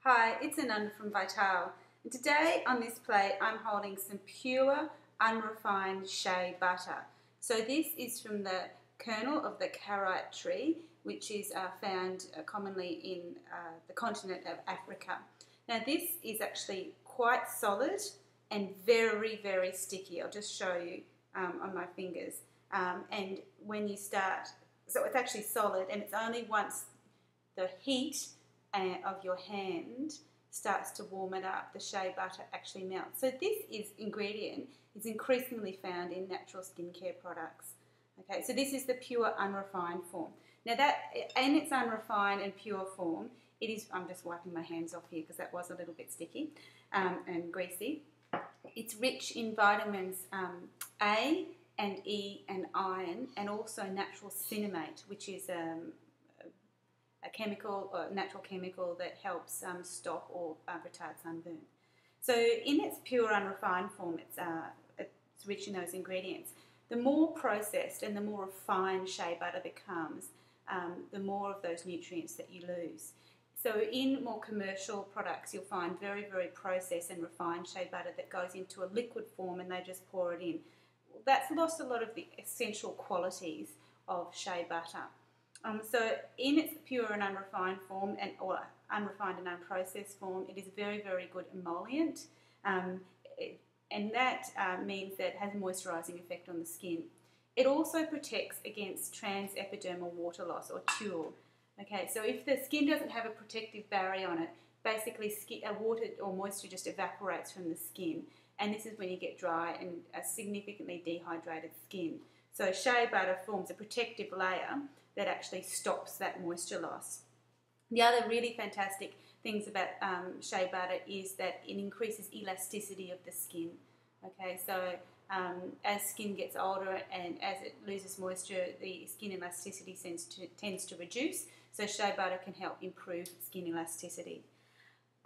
Hi, it's Ananda from Vital, and today on this plate I'm holding some pure, unrefined shea butter. So this is from the kernel of the carrot tree, which is found commonly in the continent of Africa. Now this is actually quite solid and very, very sticky. I'll just show you on my fingers. And when you start, so it's actually solid, and it's only once the heat of your hand starts to warm it up, the shea butter actually melts. So this ingredient is increasingly found in natural skincare products. Okay, so this is the pure unrefined form. Now that, in its unrefined and pure form, it is, I'm just wiping my hands off here because that was a little bit sticky and greasy. It's rich in vitamins A and E and iron, and also natural cinnamate, which is a chemical, or natural chemical that helps stop or retard sunburn. So in its pure unrefined form, it's rich in those ingredients. The more processed and the more refined shea butter becomes, the more of those nutrients that you lose. So in more commercial products, you'll find very, very processed and refined shea butter that goes into a liquid form and they just pour it in. That's lost a lot of the essential qualities of shea butter. So in its pure and unrefined form, or unrefined and unprocessed form, it is a very, very good emollient, and that means that it has a moisturising effect on the skin. It also protects against transepidermal water loss, or TUL. Okay, so if the skin doesn't have a protective barrier on it, basically water or moisture just evaporates from the skin, and this is when you get dry and a significantly dehydrated skin. So shea butter forms a protective layer that actually stops that moisture loss. The other really fantastic things about shea butter is that it increases elasticity of the skin. Okay, so as skin gets older and as it loses moisture, the skin elasticity tends to reduce. So shea butter can help improve skin elasticity.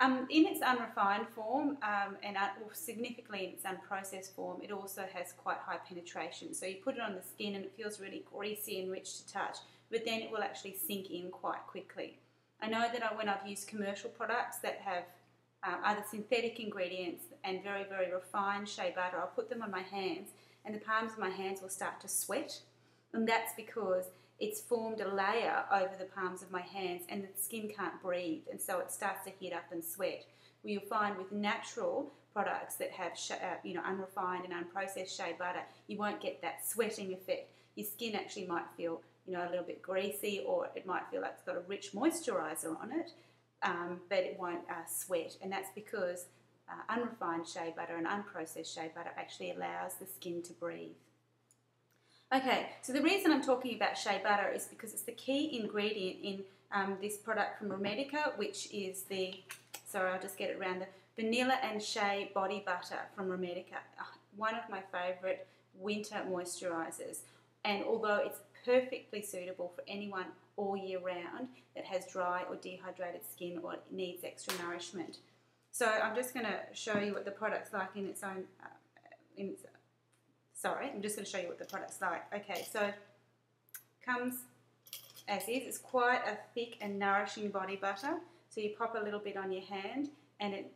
In its unrefined form and significantly in its unprocessed form, it also has quite high penetration. So you put it on the skin and it feels really greasy and rich to touch, but then it will actually sink in quite quickly. I know that when I've used commercial products that have either synthetic ingredients and very, very refined shea butter, I'll put them on my hands and the palms of my hands will start to sweat, and that's because it's formed a layer over the palms of my hands and the skin can't breathe, and so it starts to heat up and sweat. Well, you'll find with natural products that have unrefined and unprocessed shea butter, you won't get that sweating effect. Your skin actually might feel a little bit greasy, or it might feel like it's got a rich moisturiser on it, but it won't sweat, and that's because unrefined shea butter and unprocessed shea butter actually allows the skin to breathe. Okay, so the reason I'm talking about shea butter is because it's the key ingredient in this product from REMEDICa, which is I'll just get it around, the vanilla and shea body butter from REMEDICa, one of my favourite winter moisturisers. And although it's perfectly suitable for anyone all year round that has dry or dehydrated skin or needs extra nourishment. So I'm just going to show you what the product's like in its own, I'm just going to show you what the product's like. Okay, so it comes as is. It's quite a thick and nourishing body butter. So you pop a little bit on your hand and it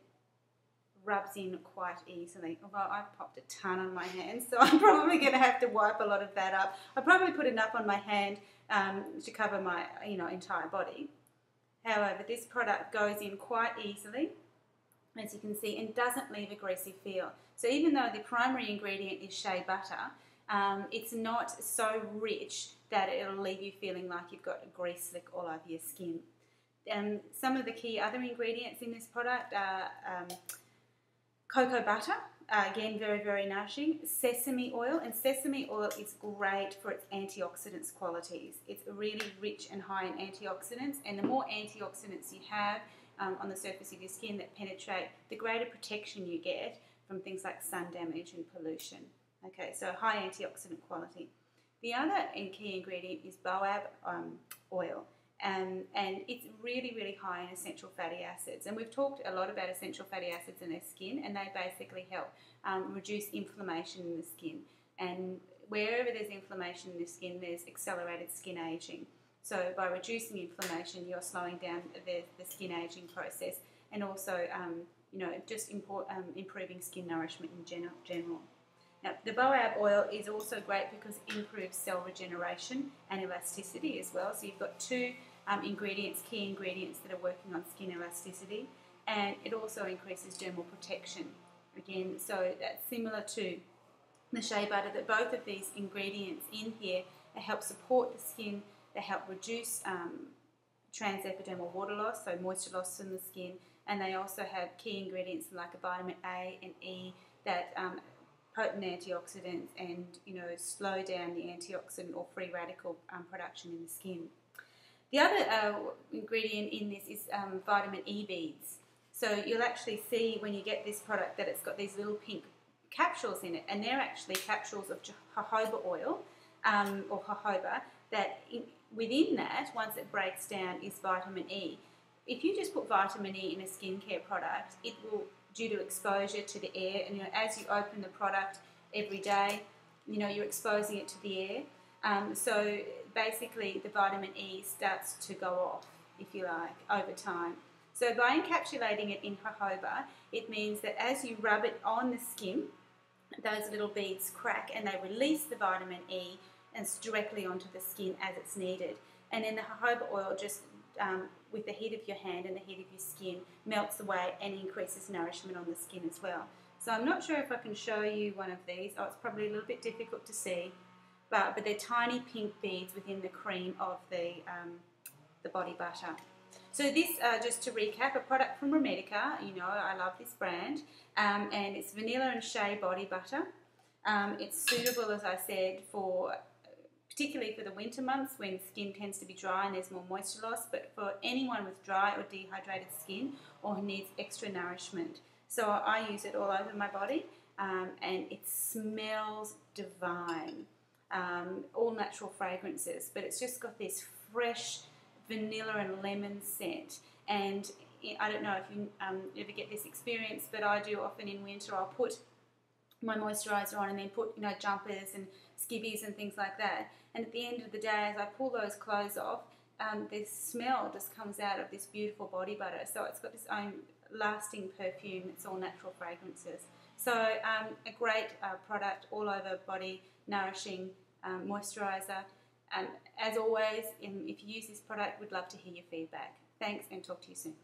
rubs in quite easily. Although I've popped a ton on my hand, so I'm probably going to have to wipe a lot of that up. I probably put enough on my hand to cover my entire body. However, this product goes in quite easily, as you can see, and doesn't leave a greasy feel. So even though the primary ingredient is shea butter, it's not so rich that it'll leave you feeling like you've got a grease slick all over your skin. Some of the key other ingredients in this product are cocoa butter, again very, very nourishing, sesame oil, and sesame oil is great for its antioxidants qualities. It's really rich and high in antioxidants, and the more antioxidants you have on the surface of your skin that penetrate, the greater protection you get from things like sun damage and pollution. Okay, so high antioxidant quality. The other key ingredient is baobab oil, and it's really, really high in essential fatty acids. And we've talked a lot about essential fatty acids in the skin, and they basically help reduce inflammation in the skin. And wherever there's inflammation in the skin, there's accelerated skin aging. So by reducing inflammation, you're slowing down the skin aging process, and also just improving skin nourishment in general. Now, the boab oil is also great because it improves cell regeneration and elasticity as well. So you've got two key ingredients that are working on skin elasticity, and it also increases dermal protection. Again, so that's similar to the shea butter, that both of these ingredients in here help support the skin, they help reduce transepidermal water loss, so moisture loss in the skin, and they also have key ingredients like a vitamin A and E that potent antioxidants and slow down the antioxidant or free radical production in the skin. The other ingredient in this is vitamin E beads. So you'll actually see when you get this product that it's got these little pink capsules in it, and they're actually capsules of jojoba oil or jojoba that within that, once it breaks down, is vitamin E. If you just put vitamin E in a skincare product, it will, due to exposure to the air, and as you open the product every day, you're exposing it to the air. So basically the vitamin E starts to go off, if you like, over time. So by encapsulating it in jojoba, it means that as you rub it on the skin, those little beads crack and they release the vitamin E and directly onto the skin as it's needed. And then the jojoba oil just, with the heat of your hand and the heat of your skin, melts away and increases nourishment on the skin as well. So I'm not sure if I can show you one of these. Oh, it's probably a little bit difficult to see, but they're tiny pink beads within the cream of the body butter. So this, just to recap, a product from REMEDICa. I love this brand, and it's vanilla and shea body butter. It's suitable, as I said, particularly for the winter months when skin tends to be dry and there's more moisture loss, but for anyone with dry or dehydrated skin or who needs extra nourishment. So I use it all over my body, and it smells divine. All natural fragrances, but it's just got this fresh vanilla and lemon scent. And I don't know if you ever get this experience, but I do often in winter. I'll put my moisturiser on and then put jumpers and skivvies and things like that, and at the end of the day, as I pull those clothes off, this smell just comes out of this beautiful body butter. So it's got its own lasting perfume. It's all natural fragrances. So a great product, all over body, nourishing moisturiser. As always, if you use this product, we'd love to hear your feedback. Thanks, and talk to you soon.